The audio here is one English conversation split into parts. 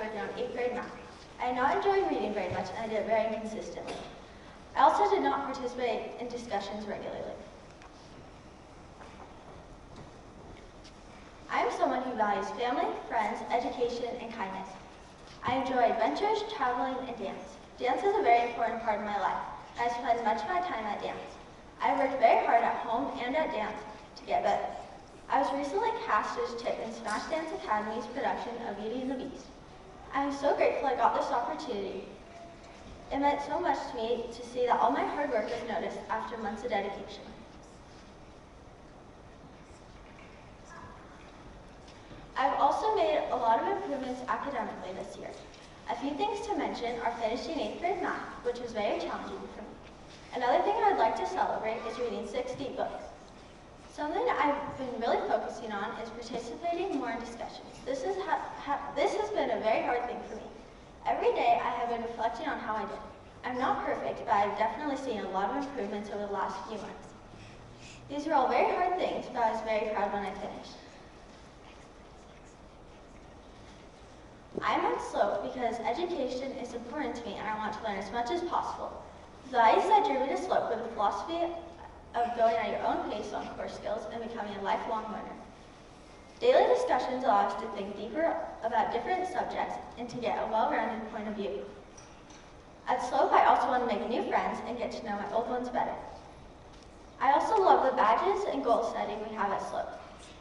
working on 8th grade math. I did not enjoy reading very much, and I did it very inconsistently. I also did not participate in discussions regularly. I am someone who values family, friends, education, and kindness. I enjoy adventures, traveling, and dance. Dance is a very important part of my life, and I spend much of my time at dance. I worked very hard at home and at dance to get better. I was recently cast as Tip in Smash Dance Academy's production of Beauty and the Beast. I am so grateful I got this opportunity. It meant so much to me to see that all my hard work was noticed after months of dedication. I've also made a lot of improvements academically this year. A few things to mention are finishing 8th grade math, which was very challenging for me. Another thing I'd like to celebrate is reading 6 deep books. Something I've been really focusing on is participating more in discussions. This has been a very hard thing for me. Every day I have been reflecting on how I did. I'm not perfect, but I've definitely seen a lot of improvements over the last few months. These were all very hard things, but I was very proud when I finished. I'm on slope because education is important to me and I want to learn as much as possible. The values that drew me to slope were the philosophy of going at your own pace on core skills and becoming a lifelong learner. Daily discussions allow us to think deeper about different subjects and to get a well-rounded point of view. At Slope, I also want to make new friends and get to know my old ones better. I also love the badges and goal setting we have at Slope.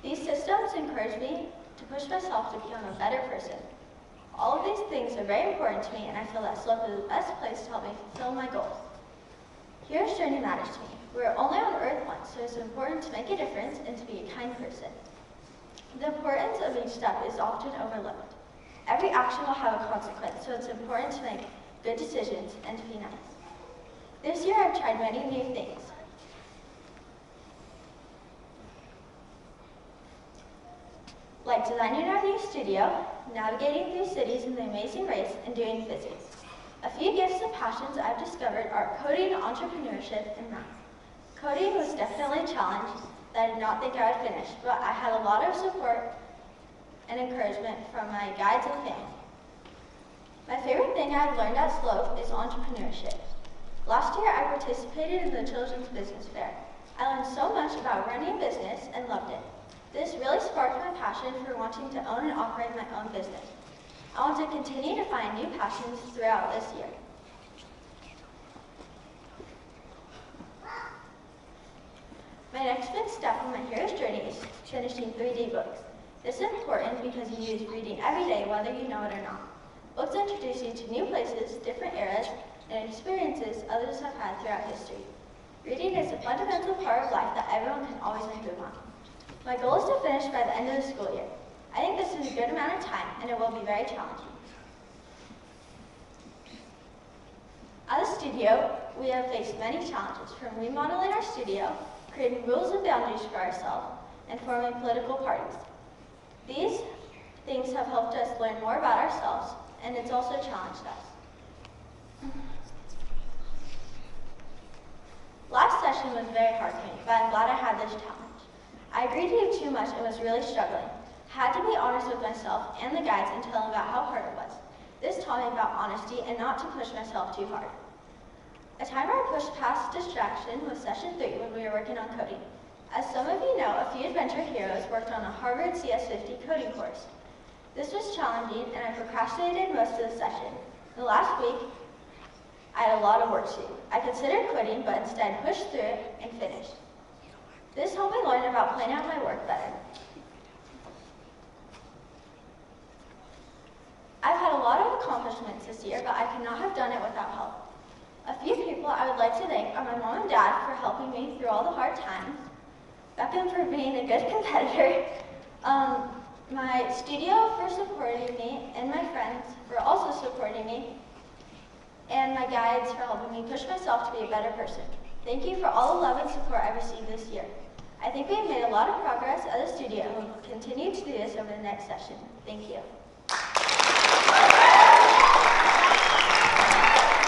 These systems encourage me to push myself to become a better person. All of these things are very important to me, and I feel that Slope is the best place to help me fulfill my goals. Hero's journey matters to me. We're only on Earth once, so it's important to make a difference and to be a kind person. The importance of each step is often overlooked. Every action will have a consequence, so it's important to make good decisions and to be nice. This year I've tried many new things. Like designing our new studio, navigating through cities in the Amazing Race, and doing physics. A few gifts and passions I've discovered are coding, entrepreneurship, and math. Coding was definitely a challenge that I did not think I would finish, but I had a lot of support and encouragement from my guides and family. My favorite thing I've learned at Slope is entrepreneurship. Last year I participated in the Children's Business Fair. I learned so much about running a business and loved it. This really sparked my passion for wanting to own and operate my own business. I want to continue to find new passions throughout this year. My next big step on my hero's journey is finishing 3D books. This is important because you use reading every day, whether you know it or not. Books introduce you to new places, different eras, and experiences others have had throughout history. Reading is a fundamental part of life that everyone can always improve on. My goal is to finish by the end of the school year. I think this is a good amount of time, and it will be very challenging. At the studio, we have faced many challenges, from remodeling our studio, creating rules and boundaries for ourselves, and forming political parties. These things have helped us learn more about ourselves, and it's also challenged us. Last session was very hard for me, but I'm glad I had this challenge. I agreed to do too much and was really struggling. I had to be honest with myself and the guides and tell them about how hard it was. This taught me about honesty and not to push myself too hard. A time where I pushed past distraction was session 3 when we were working on coding. As some of you know, a few adventure heroes worked on a Harvard CS50 coding course. This was challenging and I procrastinated most of the session. The last week, I had a lot of work to do. I considered quitting, but instead pushed through it and finished. This helped me learn about planning out my work better. I've had a lot of accomplishments this year, but I could not have done it without help. A few people I would like to thank are my mom and dad for helping me through all the hard times, Beckham for being a good competitor, my studio for supporting me, and my friends for also supporting me, and my guides for helping me push myself to be a better person. Thank you for all the love and support I've received this year. I think we've made a lot of progress at the studio and will continue to do this over the next session. Thank you.